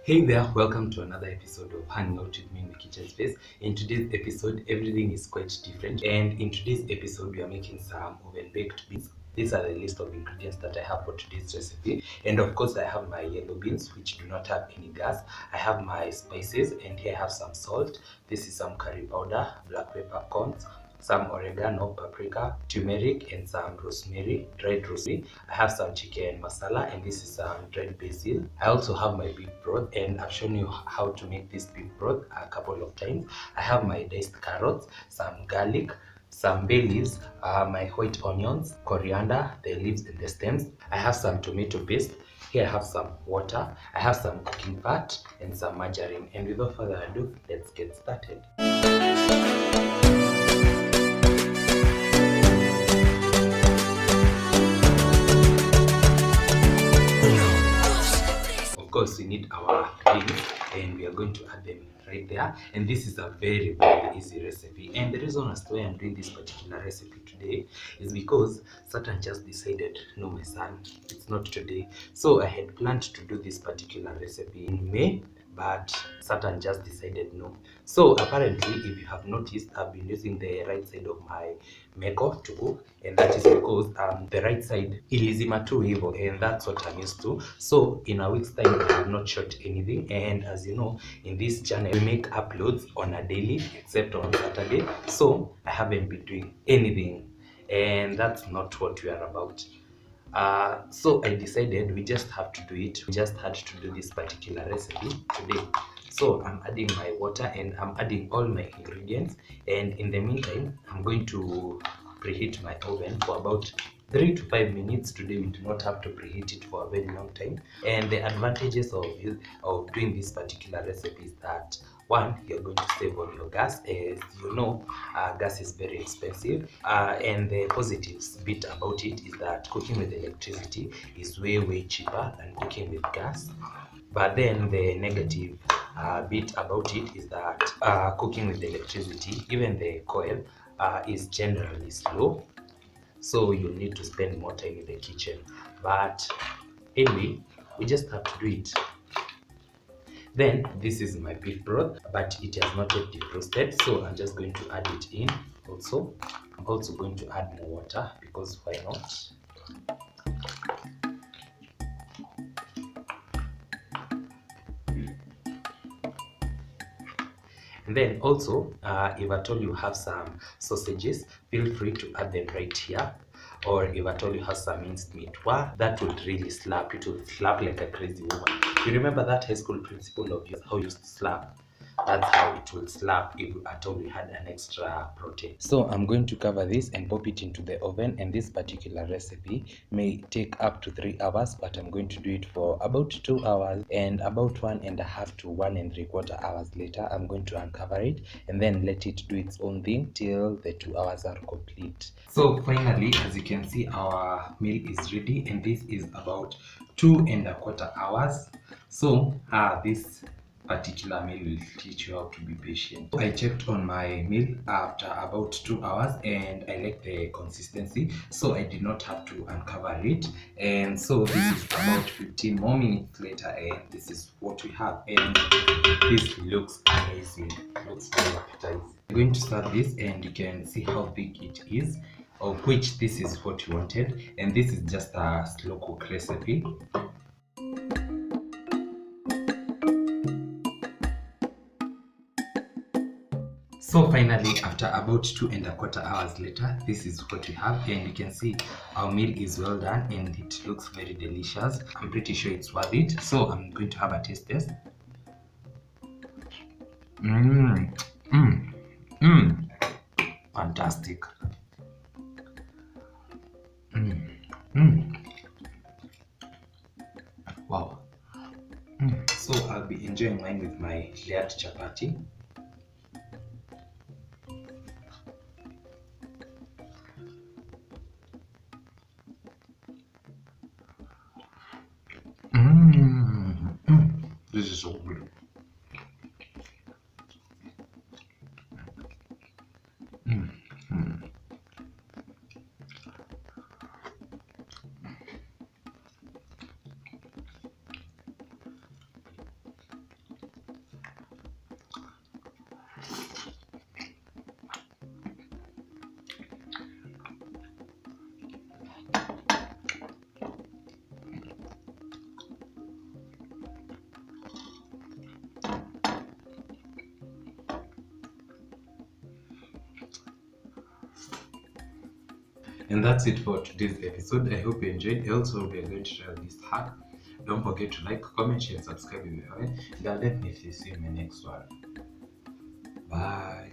Hey there, welcome to another episode of Hanging Out with Me in the Kitchen Space. In today's episode, everything is quite different. And in today's episode, we are making some oven baked beans. These are the list of ingredients that I have for today's recipe. And of course, I have my yellow beans, which do not have any gas. I have my spices, and here I have some salt. This is some curry powder, black peppercorns, some oregano, paprika, turmeric, and some rosemary, dried rosemary. I have some chicken masala, and this is some dried basil. I also have my beef broth, and I've shown you how to make this beef broth a couple of times. I have my diced carrots, some garlic, some bay leaves, my white onions, coriander, the leaves and the stems. I have some tomato paste. Here I have some water. I have some cooking fat and some margarine. And without further ado, let's get started. Of course, we need our beans and we are going to add them right there. And this is a very easy recipe. And the reason as to why I'm doing this particular recipe today is because Satan just decided, no, my son, it's not today. So I had planned to do this particular recipe in May, but Satan just decided no. So apparently, if you have noticed, I've been using the right side of my meko to cook, and that is because the right side ilizima tu hivyo, and that's what I'm used to. So in a week's time, I have not shot anything, and as you know, in this channel we make uploads on a daily except on Saturday. So I haven't been doing anything, and that's not what we are about. So I decided we just have to do it. We just had to do this particular recipe today. So I'm adding my water and I'm adding all my ingredients. And in the meantime, I'm going to preheat my oven for about 3 to 5 minutes. Today we do not have to preheat it for a very long time. And the advantages of doing this particular recipe is that, one, you're going to save on your gas. As you know, gas is very expensive, and the positives bit about it is that cooking with electricity is way cheaper than cooking with gas. But then the negative bit about it is that cooking with electricity, even the coil, is generally slow, so you need to spend more time in the kitchen. But anyway, we just have to do it. Then this is my beef broth, but it has not yet defrosted, so I'm just going to add it in. Also, I'm also going to add more water because why not? And then also, if at all you have some sausages, feel free to add them right here. Or if at all you have some minced meat, wow, that would really slap. It would slap like a crazy woman. You remember that high school principle of how you used to slap? That's how it will slap if at all we had an extra protein. So I'm going to cover this and pop it into the oven, and this particular recipe may take up to 3 hours, but I'm going to do it for about 2 hours, and about 1.5 to 1.75 hours later I'm going to uncover it and then let it do its own thing till the 2 hours are complete. So finally, as you can see, our meal is ready, and this is about 2.25 hours. So this particular meal will teach you how to be patient. I checked on my meal after about 2 hours and I like the consistency, so I did not have to uncover it. And so this is about 15 more minutes later, and this is what we have, and this looks amazing. It looks very appetizing. I'm going to start this, and you can see how big it is, of which this is what you wanted, and this is just a slow cook recipe. So finally, after about 2.25 hours later, this is what we have, and you can see our meal is well done and it looks very delicious. I'm pretty sure it's worth it, so I'm going to have a taste test. Fantastic. Wow. So I'll be enjoying mine with my layered chapati. This is so good. And that's it for today's episode. I hope you enjoyed. Also, we are going to try this hack. Don't forget to like, comment, share, and subscribe if you haven't. And I'll definitely see you in my next one. Bye.